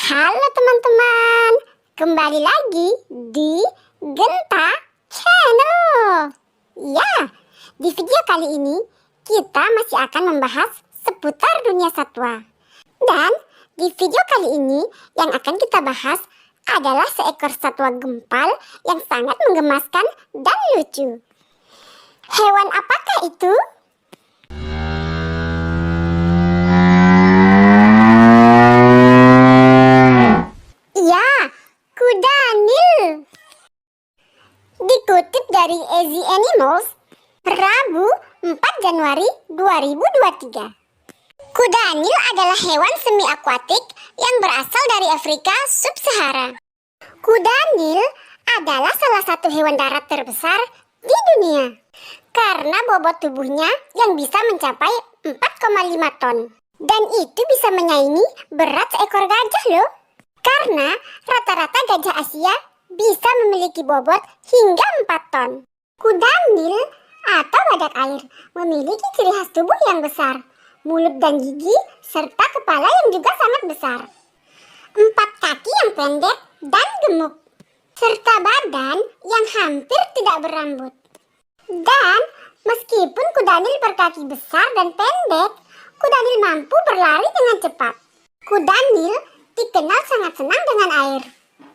Halo teman-teman, kembali lagi di Genta Channel. Ya, di video kali ini kita masih akan membahas seputar dunia satwa. Dan di video kali ini yang akan kita bahas adalah seekor satwa gempal yang sangat menggemaskan dan lucu. Hewan apakah itu? Dikutip dari Easy Animals, Rabu 4 Januari 2023. Kuda Nil adalah hewan semi akuatik yang berasal dari Afrika Sub-Sahara. Kuda Nil adalah salah satu hewan darat terbesar di dunia karena bobot tubuhnya yang bisa mencapai 4,5 ton. Dan itu bisa menyaingi berat seekor gajah loh. Karena rata-rata gajah Asia bisa memiliki bobot hingga 4 ton. Kuda Nil atau badak air memiliki ciri khas tubuh yang besar, mulut dan gigi, serta kepala yang juga sangat besar. 4 kaki yang pendek dan gemuk, serta badan yang hampir tidak berambut. Dan meskipun kuda Nil berkaki besar dan pendek, kuda Nil mampu berlari dengan cepat. Kuda Nil dikenal sangat senang dengan air.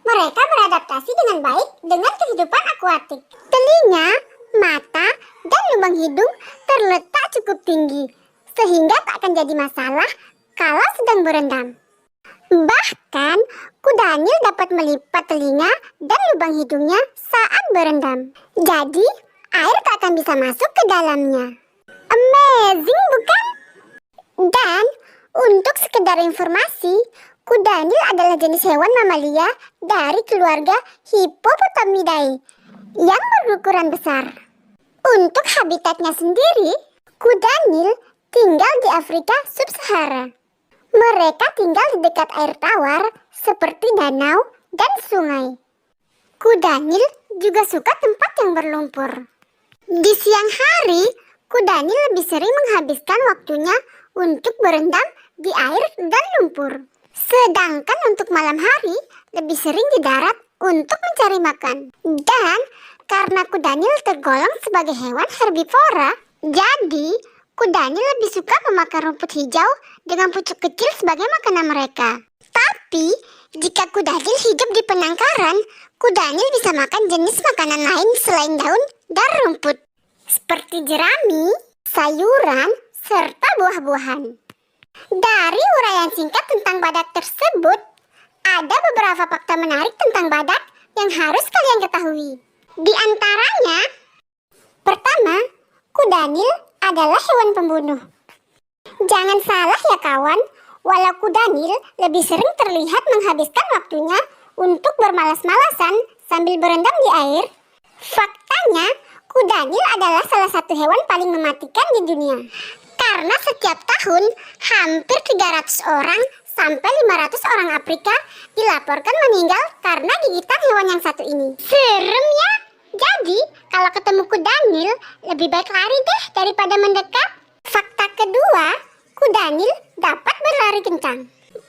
Mereka beradaptasi dengan baik dengan kehidupan akuatik. Telinga, mata, dan lubang hidung terletak cukup tinggi, sehingga tak akan jadi masalah kalau sedang berendam. Bahkan, kuda Nil dapat melipat telinga dan lubang hidungnya saat berendam. Jadi, air tak akan bisa masuk ke dalamnya. Amazing, bukan? Dan, untuk sekedar informasi, kuda Nil adalah jenis hewan mamalia dari keluarga Hippopotamidae yang berukuran besar. Untuk habitatnya sendiri, kuda Nil tinggal di Afrika Sub-Sahara. Mereka tinggal di dekat air tawar seperti danau dan sungai. Kuda Nil juga suka tempat yang berlumpur. Di siang hari, kuda Nil lebih sering menghabiskan waktunya untuk berendam di air dan lumpur. Sedangkan untuk malam hari lebih sering di darat untuk mencari makan. Dan karena kuda Nil tergolong sebagai hewan herbivora, jadi kuda Nil lebih suka memakan rumput hijau dengan pucuk kecil sebagai makanan mereka. Tapi jika kuda Nil hidup di penangkaran, kuda Nil bisa makan jenis makanan lain selain daun dan rumput, seperti jerami, sayuran, serta buah-buahan. Dari uraian singkat tentang badak tersebut, ada beberapa fakta menarik tentang badak yang harus kalian ketahui. Di antaranya, pertama, kuda Nil adalah hewan pembunuh. Jangan salah ya kawan, walau kuda Nil lebih sering terlihat menghabiskan waktunya untuk bermalas-malasan sambil berendam di air, faktanya kuda Nil adalah salah satu hewan paling mematikan di dunia. Karena setiap tahun hampir 300 orang sampai 500 orang Afrika dilaporkan meninggal karena gigitan hewan yang satu ini. Serem ya? Jadi kalau ketemu kuda Nil lebih baik lari deh daripada mendekat. Fakta kedua, kuda Nil dapat berlari kencang.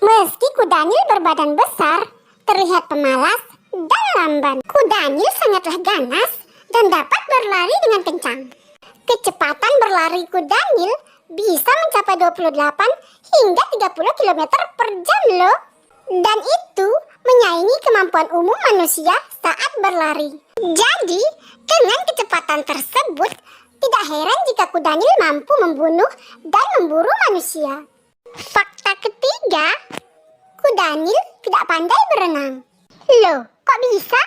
Meski kuda Nil berbadan besar, terlihat pemalas dan lamban. Kuda Nil sangatlah ganas dan dapat berlari dengan kencang. Kecepatan berlari kuda Nil bisa mencapai 28 hingga 30 km per jam loh. Dan itu menyaingi kemampuan umum manusia saat berlari. Jadi, dengan kecepatan tersebut, tidak heran jika kuda Nil mampu membunuh dan memburu manusia. Fakta ketiga, kuda Nil tidak pandai berenang. Loh, kok bisa?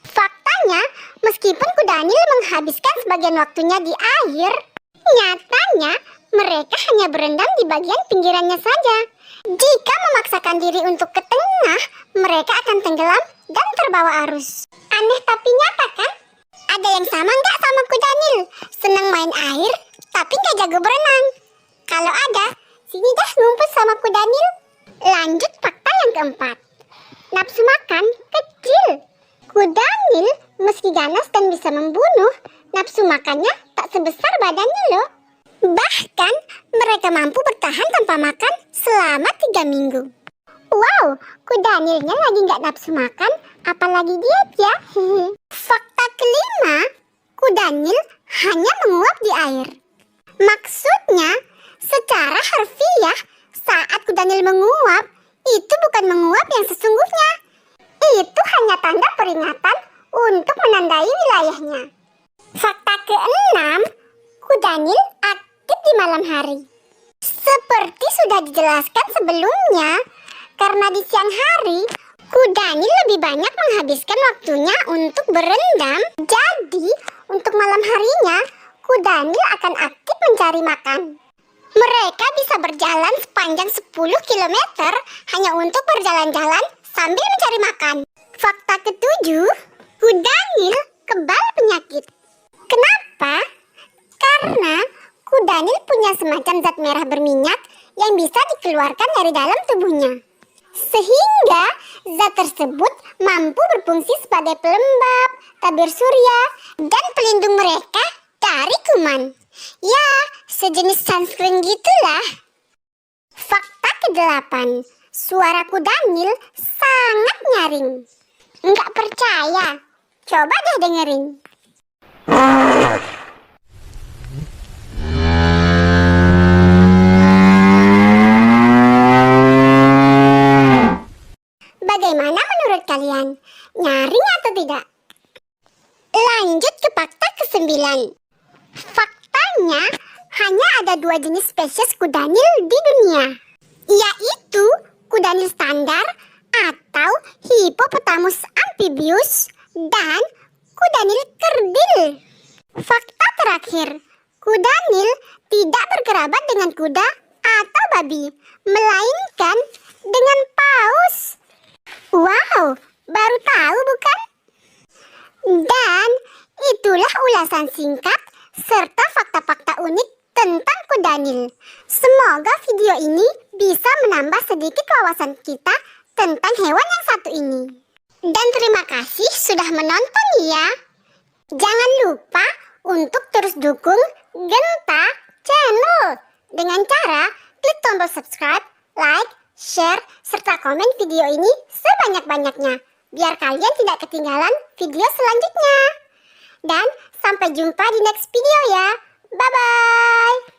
Faktanya, meskipun kuda Nil menghabiskan sebagian waktunya di air, nyatanya mereka hanya berendam di bagian pinggirannya saja. Jika memaksakan diri untuk ke tengah, mereka akan tenggelam dan terbawa arus. Aneh tapi nyata kan? Ada yang sama nggak sama kuda Nil? Senang main air, tapi nggak jago berenang. Kalau ada, sini dah ngumpul sama kuda Nil. Lanjut fakta yang keempat. Nafsu makan kecil. Kuda Nil meski ganas dan bisa membunuh, nafsu makannya tak sebesar badannya loh. Bahkan mereka mampu bertahan tanpa makan selama 3 minggu. Wow, kudanilnya lagi nggak nafsu makan, apalagi diet ya. Fakta kelima, kudanil hanya menguap di air. Maksudnya, secara harfiah, saat kudanil menguap, itu bukan menguap yang sesungguhnya. Itu hanya tanda peringatan untuk menandai wilayahnya. Fakta keenam, kudanil aktif di malam hari. Seperti sudah dijelaskan sebelumnya, karena di siang hari, kudanil lebih banyak menghabiskan waktunya untuk berendam. Jadi, untuk malam harinya, kudanil akan aktif mencari makan. Mereka bisa berjalan sepanjang 10 km hanya untuk berjalan-jalan sambil mencari makan. Fakta ketujuh, kudanil kebal penyakit. Kenapa? Karena kudanil punya semacam zat merah berminyak yang bisa dikeluarkan dari dalam tubuhnya. Sehingga zat tersebut mampu berfungsi sebagai pelembab, tabir surya, dan pelindung mereka dari kuman. Ya, sejenis sunscreen gitulah. Fakta ke-8, suara kudanil sangat nyaring. Nggak percaya? Coba deh dengerin. Bagaimana menurut kalian? Nyaring atau tidak? Lanjut ke fakta ke-9. Faktanya, hanya ada 2 jenis spesies kudanil di dunia, yaitu kudanil standar atau Hippopotamus amphibius dan kudanil kerdil. Fakta terakhir, kudanil tidak berkerabat dengan kuda atau babi, melainkan dengan paus. Wow, baru tahu bukan? Dan itulah ulasan singkat serta fakta-fakta unik tentang kudanil. Semoga video ini bisa menambah sedikit wawasan kita tentang hewan yang satu ini. Dan terima kasih sudah menonton ya. Jangan lupa untuk terus dukung Genta Channel dengan cara klik tombol subscribe, like, share, serta komen video ini sebanyak-banyaknya, biar kalian tidak ketinggalan video selanjutnya. Dan sampai jumpa di next video ya. Bye-bye.